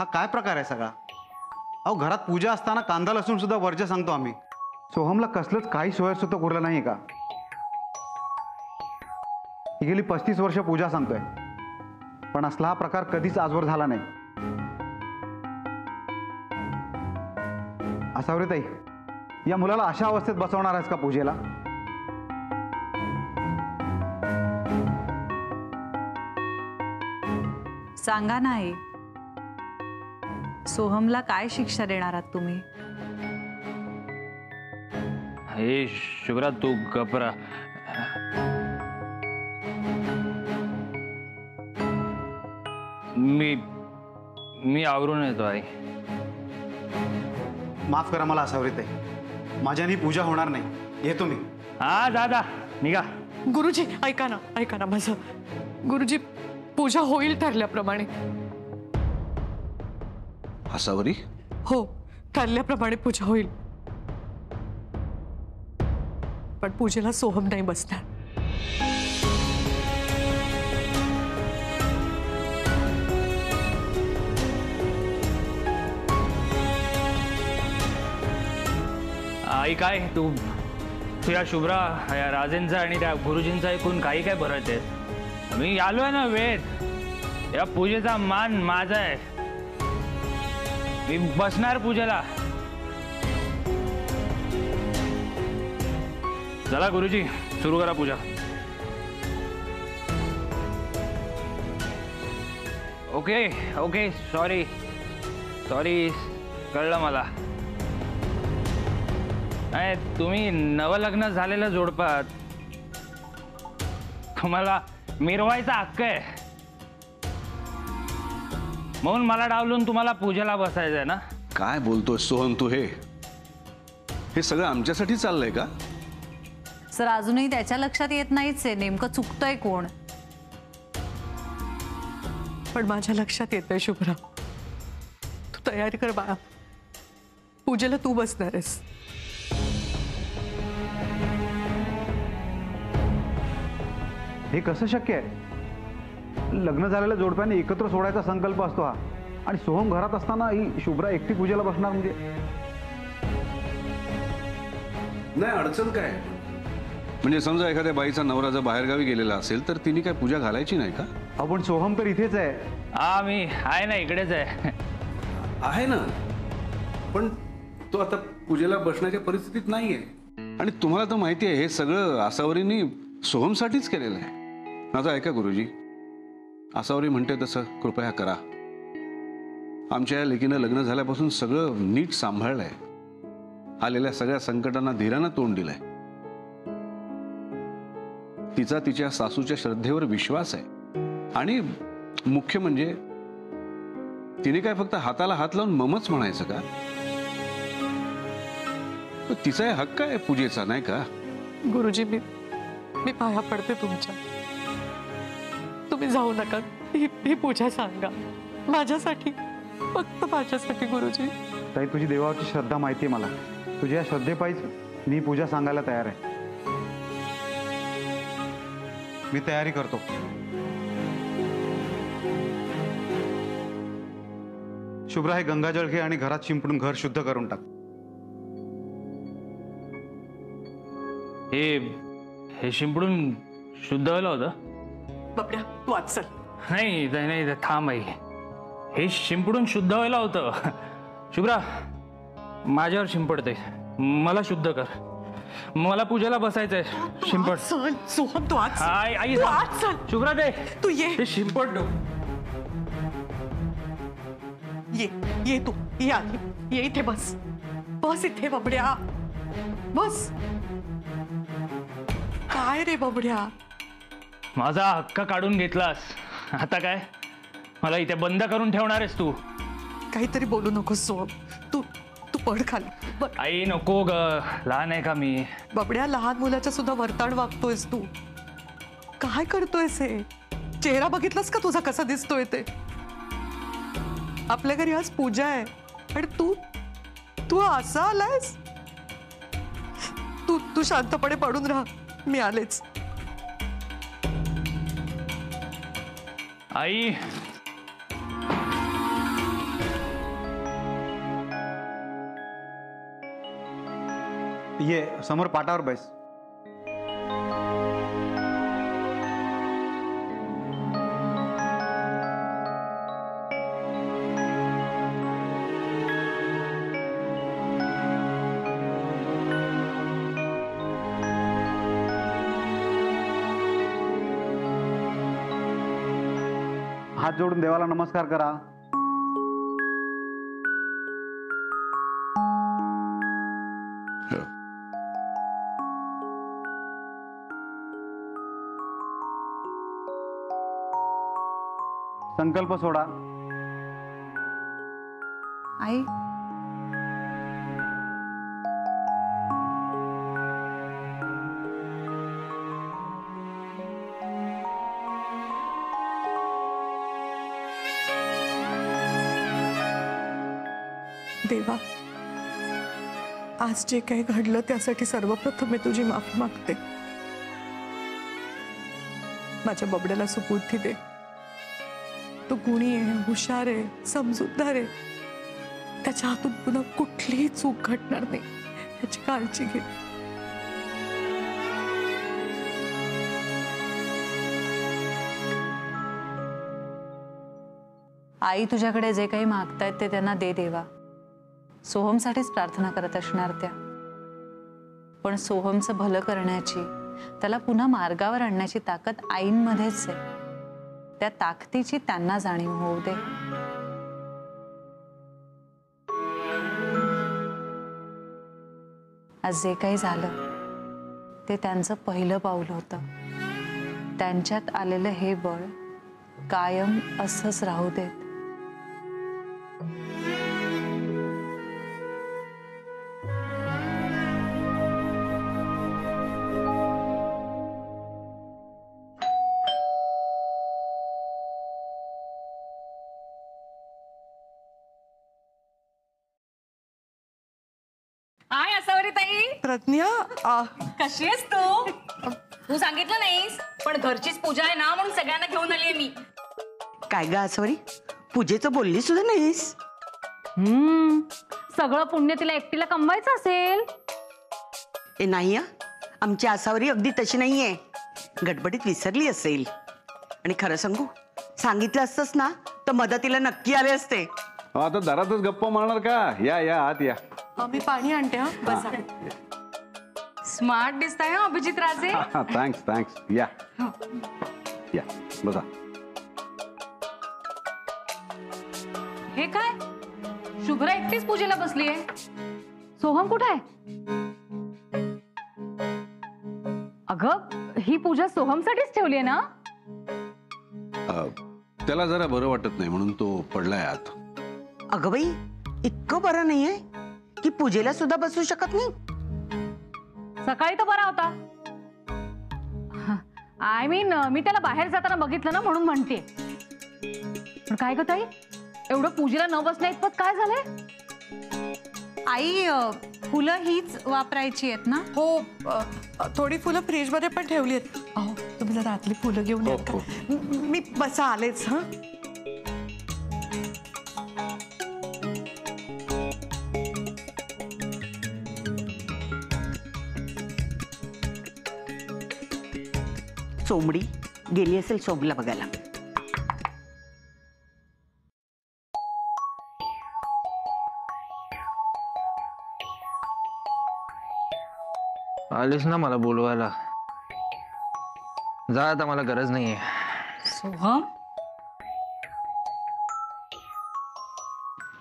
हा काय प्रकार आहे सगळा? अहो घरात पूजा असताना कांदा लसूण सुद्धा वर्ज्य सांगतो आम्ही. सोहमला कसलंच काही सोयर सुद्धा उरलं नाही का? ही गेली 35 वर्ष पूजा सांगतोय, पण असला हा प्रकार कधीच आजवर झाला नाही. असावरे ताई, या मुलाला अशा अवस्थेत बसवणार आहेस का पूजेला? सांगा नाही, सोहमला काय शिक्षा देणार आहात तुम्ही? हे शुभ्रा तू गपरा. मी आवरून येतो आई. माफ करा मला असावरे ताई, माझ्यानी पूजा होणार नाही. येतो मी. हा दादा निघा. गुरुजी ऐका ना माझं. गुरुजी पूजा होईल ठरल्याप्रमाणे. असावरी? हो, ठरल्याप्रमाणे पूजा होईल, पण पूजेला सोहम नाही बसणार. आई काय तू तुझ्या शुभ्रा या राजेंचा आणि त्या गुरुजींचा ऐकून काही काय भरत आहे? मी आलोय ना वेद. या पूजेचा मान माझा आहे. मी बसणार पूजेला. चला गुरुजी सुरू करा पूजा. ओके ओके सॉरी कळलं मला. नाही तुम्ही नवलग्न झालेलं जोडपात, तुम्हाला मिरवायचा हक्क आहे म्हणून मला डावलून तुम्हाला पूजेला बसायचंय ना? काय बोलतोय सोहम तू? हे सगळं आमच्यासाठी चाललंय का? सर अजूनही त्याच्या लक्षात येत नाहीच आहे नेमकं चुकतोय कोण. पण माझ्या लक्षात येतंय शुभ्रा. तू तयारी कर बाळा, पूजेला तू बसणार आहेस. हे कसं शक्य आहे? लग्न झालेल्या जोडप्याने एकत्र सोडायचा संकल्प असतो हा, आणि सोहम घरात असताना ही शुभ्रा एकटी पूजेला बसणार म्हणजे? नाही अडचण काय? म्हणजे समजा एखाद्या बाईचा नवरा जर बाहेरगावी गेलेला असेल तर तिने काय पूजा घालायची नाही का? आपण सोहम तर इथेच आहे. हा मी आहे ना, इकडेच आहे ना, पण तो आता पूजेला बसण्याच्या परिस्थितीत नाहीये. आणि तुम्हाला तर माहिती आहे हे सगळं आसावरींनी सोहमसाठीच केलेलं आहे. माझं ऐका गुरुजी, आसावरी म्हणते तसं कृपया करा. आमच्या या लेकीनं लग्न झाल्यापासून सगळं नीट सांभाळलंय. आलेल्या सगळ्या संकटांना धीरानं तोंड दिलंय. तिचा तिच्या सासूच्या श्रद्धेवर विश्वास आहे. आणि मुख्य म्हणजे तिने काय फक्त हाताला हात लावून ममच म्हणायचं का? तिचा हक्क आहे पूजेचा, नाही का? गुरुजी मी पाया पडते तुमच्या. तुम्ही जाऊ नका. ही पूजा सांगा माझ्यासाठी, फक्त माझ्यासाठी गुरुजी. ताई तुझी देवावरची श्रद्धा माहिती आहे मला. तुझ्या या श्रद्धेपायीच मी पूजा सांगायला तयार आहे. मी तयारी करतो. शुभ्रा हे गंगाजळ घे आणि घरात शिंपडून घर शुद्ध करून टाक. हे शिंपडून शुद्ध व्हायला होतं? बापड्या तू आज चल. नाही थांब आई. हे शिंपडून शुद्ध व्हायला होतं. शुभ्रा माझ्यावर शिंपडते, मला शुद्ध कर. मला पूजेला बसायचंय. शिंपड. चल सोहम तू आज. आई तू आज चल. शुभ्रा दे तू ये. शिंपड. ये तू ये आधी. ये इथे बस. बस इथे बाबड्या बस. काय रे बाबड्या? माझा हक्क काढून घेतलास, आता काय मला इथे बंद करून ठेवणार आहेस तू? काहीतरी बोलू नकोस सोहम. तू पड खाली. आई नको ग, लहान आहे का मी? बाबड्या लहान मुलाच्या सुद्धा वर्तन वागतोयस तू. काय करतोयस हे? चेहरा बघितलास का तुझा कसा दिसतोय ते? आपल्या घरी आज पूजा आहे आणि तू असा आलायस? तू शांतपणे पडून राहा, मी आलेच. आई ये समोर पाटावर बैस. हात जोडून देवाला नमस्कार करा. हो. संकल्प सोडा. आई देवा, आज जे काही घडलं त्यासाठी सर्वप्रथम मी तुझी माफी मागते. माझ्या बबड्याला सुपूर्ती दे. तो गुणी आहे, हुशार आहे, समजूतदार आहे. त्याच्या हातून पुन्हा कुठलीही चूक घडणार नाही याची काळजी घे. आई तुझ्याकडे जे काही मागतायत ते त्यांना दे देवा. सोहमसाठीच प्रार्थना करत असणार त्या, पण सोहमचं भलं करण्याची, त्याला पुन्हा मार्गावर आणण्याची ताकद आईंमध्येच आहे. त्या ताकदीची त्यांना जाणीव होऊ दे. आज जे काही झालं ते त्यांचं पहिलं पाऊल होतं. त्यांच्यात आलेलं हे बळ कायम असंच राहू देत. हाय असावरी ताई, प्रज्ञा, कशी आहेस तू? तू सांगितलं नाहीस, पण घरचीच पूजा आहे ना म्हणून सगळ्यांना घेऊन आलीये मी. काय ग आसवरी, पूजेचं बोलली सुद्धा नाहीस? सगळं पुण्य तिला एकटीला कमवायचं असेल. ए नाही हं, आमची आसावरी अगदी तशी नाहीये. गडबडीत विसरली असेल. आणि खरं सांगू, सांगितलं असतंस ना तर मदतीला नक्की आले असते. आता दारातच गप्पा मारणार का? या या आत या. मी पाणी आणते. हा, बसा. स्मार्ट दिसताय हं अभिजित राजे. Thanks thanks. या या बसा. हे काय, शुभ्रा एकटीच पूजेला बसलीये. सोहम कुठे आहे? अगं ही पूजा सोहमसाठीच ठेवलीये ना? त्याला जरा बरं वाटत नाही म्हणून तो पडलाय आत. अगं बाई, इतकं बरं नाहीये की पूजेला सुद्धा बसू शकत नाही. सकाळी तर बरा होता. आय मीन मी त्याला बाहेर जाताना बघितलं ना म्हणून म्हणते. पण काय ग ताई, एवढं पूजेला न बसण्या इतपत काय झालंय? आई फुलं हीच वापरायची आहेत ना? हो, थोडी फुलं फ्रीज मध्ये पण ठेवली आहेत. अहो, तुम्ही जरा आतली फुलं घेऊन या का? मी बसा आलेच. हा, सोमडी गेली असेल सोमला बघायला. आलीस ना मला बोलवायला. जा आता, मला गरज नाहीये. सोहम,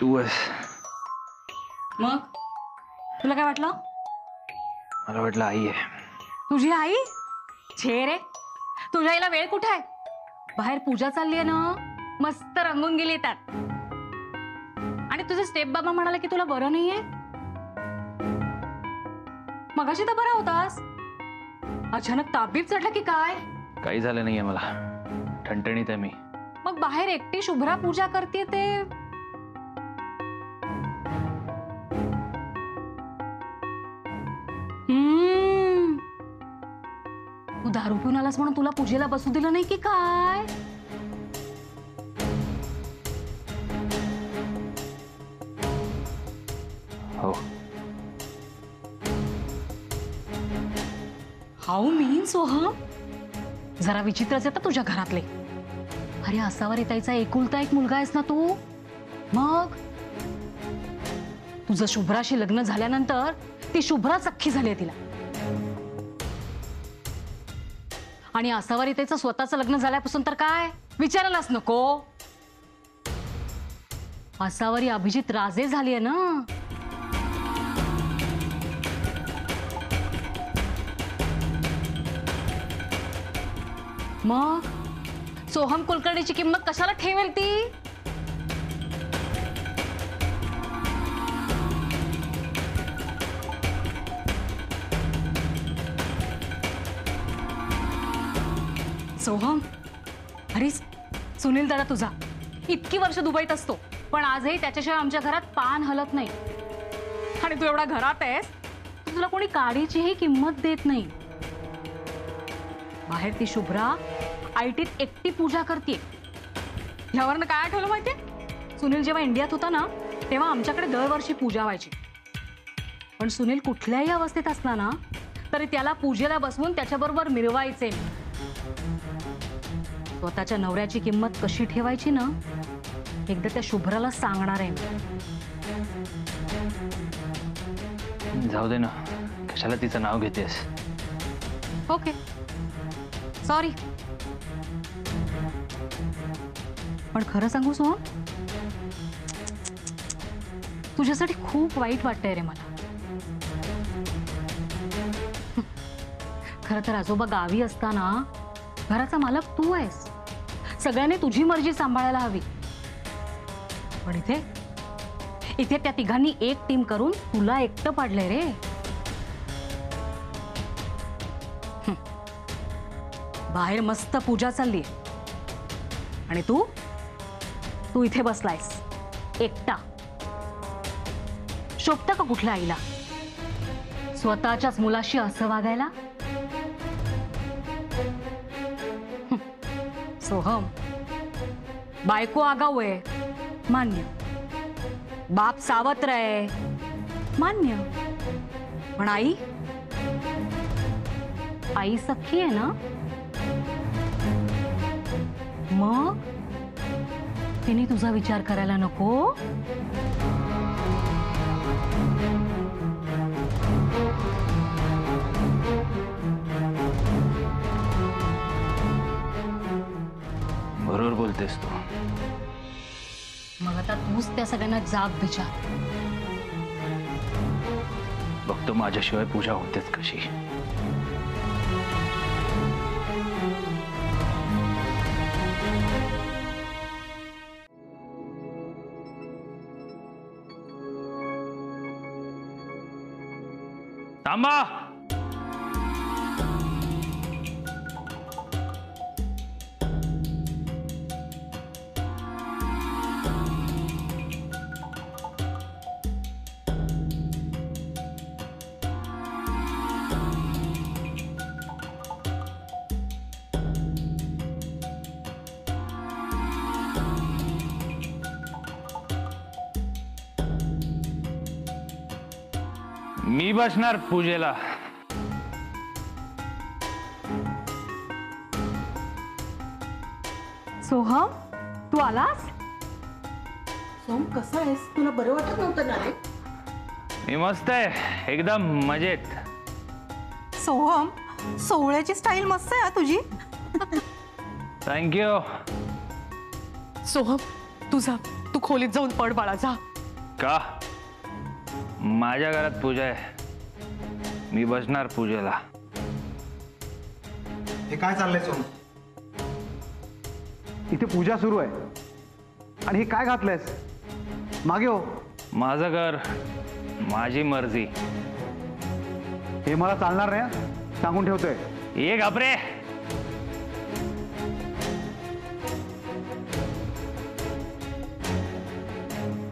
तू आहेस. मग तुला काय वाटलं? मला वाटलं आई आहे. तुझी आई? छे रे, तुझ्या आईला वेळ कुठे आहे? बाहेर पूजा चालली आहे ना, मस्त रंगून गेली त्यात. आणि तुझे स्टेप बाबा म्हणाले की तुला बरं नाहीये. मगाशी तर बरा होतास, अचानक ताप चढला की काय? काही झालं नाहीये मला, ठणठणीत आहे मी. मग बाहेर एकटी शुभ्रा पूजा करते ते तू दारू पिऊन आलास म्हणून तुला पूजेला बसू दिलं नाही की काय? हो, हाऊ मीन सोहम, जरा विचित्रच आहे तुझ्या घरातले. अरे असावर ताईचा एकुलता एक मुलगा आहेस ना तू. मग तुझं शुभ्राशी लग्न झाल्यानंतर ती शुभ्राच अख्खी झाली तिला. आणि असावर त्याचं स्वतःचं लग्न झाल्यापासून तर काय विचारायलाच नको. असावरी अभिजित राजे झाली आहे ना. मग सोहम कुलकर्णीची किंमत कशाला ठेवेल ती. सोहम, अरे सुनील दादा तुझा इतकी वर्ष दुबईत असतो पण आजही त्याच्याशिवाय आमच्या घरात पान हलत नाही. आणि तू एवढा घरात आहेस तुला कोणी काडीचीही किंमत देत नाही. बाहेर ती शुभ्रा आयटीत एकटी पूजा करते. ह्यावरनं काय आठवलं माहितीये, सुनील जेव्हा इंडियात होता ना तेव्हा आमच्याकडे दरवर्षी पूजा व्हायची. पण सुनील कुठल्याही अवस्थेत असला ना तरी त्याला पूजेला बसवून त्याच्याबरोबर मिरवायचे. स्वतःच्या नवऱ्याची किंमत कशी ठेवायची ना एकदा त्या शुभ्राला सांगणार आहे मी. जाऊ दे ना, कशाला तिचं नाव घेतेस. Okay sorry. पण खरं सांगू सोहम, तुझ्यासाठी खूप वाईट वाटतंय रे मला. खरं तर आजोबा गावी असताना घराचा मालक तू आहेस. सगळ्यांनी तुझी मर्जी सांभाळायला हवी. पण इथे इथे त्या तिघांनी एक टीम करून तुला एकटं पाडलंय रे. बाहेर मस्त पूजा चालली आणि तू तू इथे बसलायस एकटा. शोभतं का कुठल्या आईला स्वतःच्याच मुलाशी असं वागायला. सोहम, बायको आगाऊ आहे मान्य, बाप सावत्र आहे मान्य, पण आई आई सख्खी आहे ना. मग तिने तुझा विचार करायला नको. बरोबर बोलतेस तू. मग आता तूच त्या सगळ्यांना जाब विचार. बघतो माझ्याशिवाय पूजा होतेच कशी. थांबा. मी बसणार पूजेला. सोहम, तू आलास. सोम कसं आहेस, तुला बरं वाटत नव्हतं ना रे. मी मस्त आहे एकदम मजेत. सोहम, सोहळ्याची स्टाईल मस्त आहे तुझी. थँक्यू. सोहम तुझा तू खोलीत जाऊन पड बाळा जा. का माझ्या घरात पूजा आहे, मी बसणार पूजेला. हे काय चाललंय सोनू? इथे पूजा सुरू आहे आणि हे काय घातलंयस? मागे हो. माझं घर माझी मर्जी. हे मला चालणार नाही हं? सांगून ठेवतोय. ये घाबरे.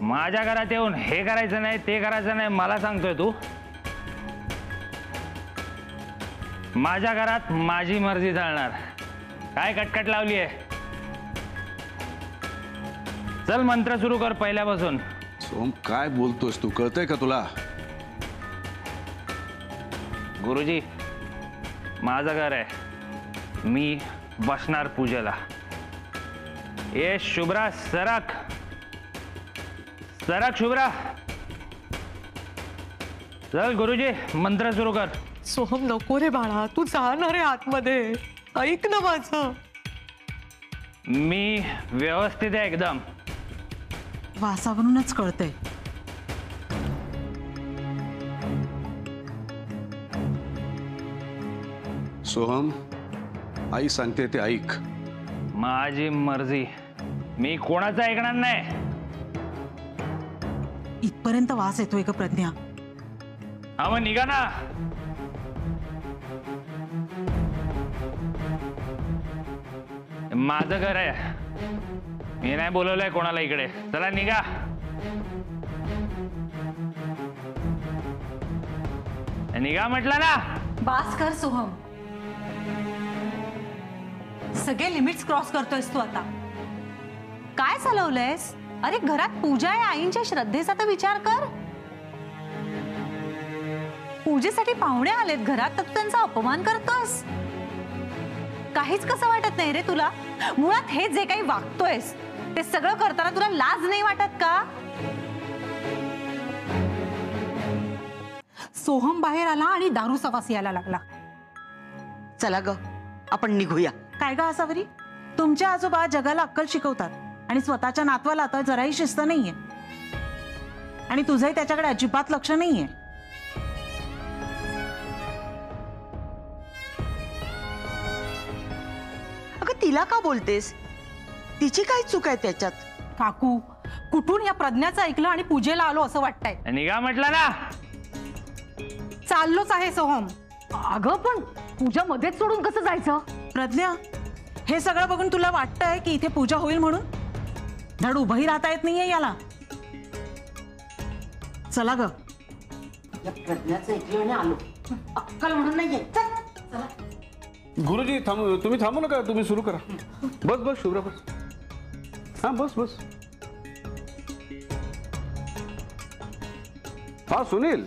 माझ्या घरात येऊन हे करायचं नाही ते करायचं नाही मला सांगतोय तू? माझ्या घरात माझी मर्जी चालणार. काय कटकट लावली आहे? चल मंत्र सुरू कर पहिल्यापासून. सोम काय बोलतोस तू, कळतंय का तुला? गुरुजी माझं घर आहे, मी बसणार पूजेला. ए शुभ्रा सरक सरक शुभ्रा. चल गुरुजी मंत्र सुरू कर. सोहम नको रे बाळा, तू जाणार आहे आतमध्ये. ऐक ना माझं. मी व्यवस्थित आहे एकदम. वासावरूनच कळतंय. सोहम, आई सांगते ते ऐक. माझी मर्जी, मी कोणाचं ऐकणार नाही. इथपर्यंत वास येतोय का प्रज्ञा? हा मग निघा ना. माझं घर आहे, मी नाही बोलवलंय कोणाला इकडे. चला निघा. निघा म्हटलं ना. बास कर सोहम, सगळे लिमिट्स क्रॉस करतोयस तू आता. काय चालवलंयस? अरे घरात पूजा आहे, आईंच्या श्रद्धेचा तर विचार कर. पूजेसाठी पाहुणे आलेत घरात, तर तू त्यांचा अपमान करतोस. काहीच कसं वाटत नाही रे तुला? मुळात हे जे काही वागतोयस ते सगळं करताना तुला लाज नाही वाटत का? सोहम बाहेर आला आणि दारू सवास यायला लागला. चला ग, आपण निघूया. काय ग आसावरी, तुमच्या आजोबा जगाला अक्कल शिकवतात आणि स्वतःच्या नातवाला आता जराही शिस्त नाहीये. आणि तुझंही त्याच्याकडे अजिबात लक्ष नाहीये. अगं तिला का बोलतेस? तिची काय चूक आहे त्याच्यात? काकू, कुठून या प्रज्ञाचं ऐकलं आणि पूजेला आलो असं वाटतंय. निघा म्हटलं ना. चाललोच आहे सोहम. अगं पण पूजा मध्येच सोडून कसं जायचं? प्रज्ञा, हे सगळं बघून तुला वाटतंय की इथे पूजा होईल म्हणून? धड उभंही राहता येत नाहीये याला. चला ग. प्रज्ञाचं ऐकलं आणि आलो. अक्कल म्हणून नाहीये. गुरुजी तुम्ही थांबू नका, तुम्ही सुरू करा. बस बस शुभ्रा बस. हा बस बस. हा सुनील.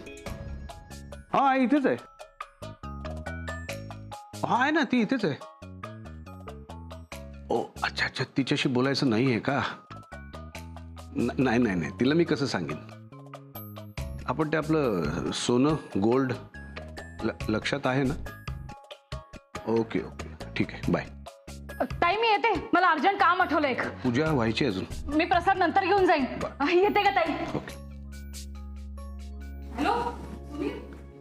हा इथेच आहे. हा आहे ना, ती इथेच आहे. ओ अच्छा अच्छा, तिच्याशी बोलायचं नाही आहे का? नाही नाही नाही, तिला मी कसं सांगेन. आपण ते आपलं सोनं गोल्ड लक्षात आहे ना? ओके ओके ठीक आहे, बाय. ताई मी येते, मला अर्जंट काम आठवलं एक. पूजा व्हायची अजून. मी प्रसाद नंतर घेऊन जाईन. येते का ताई? ओके. हॅलो.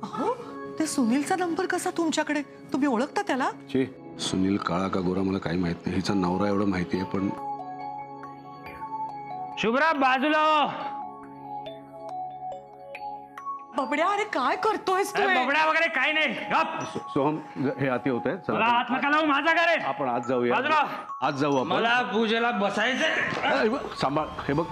अहो, ते सुनीलचा नंबर कसा तुमच्याकडे? तुम्ही ओळखता त्याला? सुनील काळा का गोरा मला काही माहित नाही. हिचा नवरा एवढं माहिती आहे. पण शुभ्रा बाजूला हो. बबड्या, अरे काय करतोयस तू? बबड्या वगैरे काही नाही. गप. सोहम हे अति होत आहे. मला हात नका लावू, माझा घर आहे. आपण आज जाऊया. बाजूला. आज जाऊ आपण. मला पूजेला बसायचंय. सांभाळ. हे बघ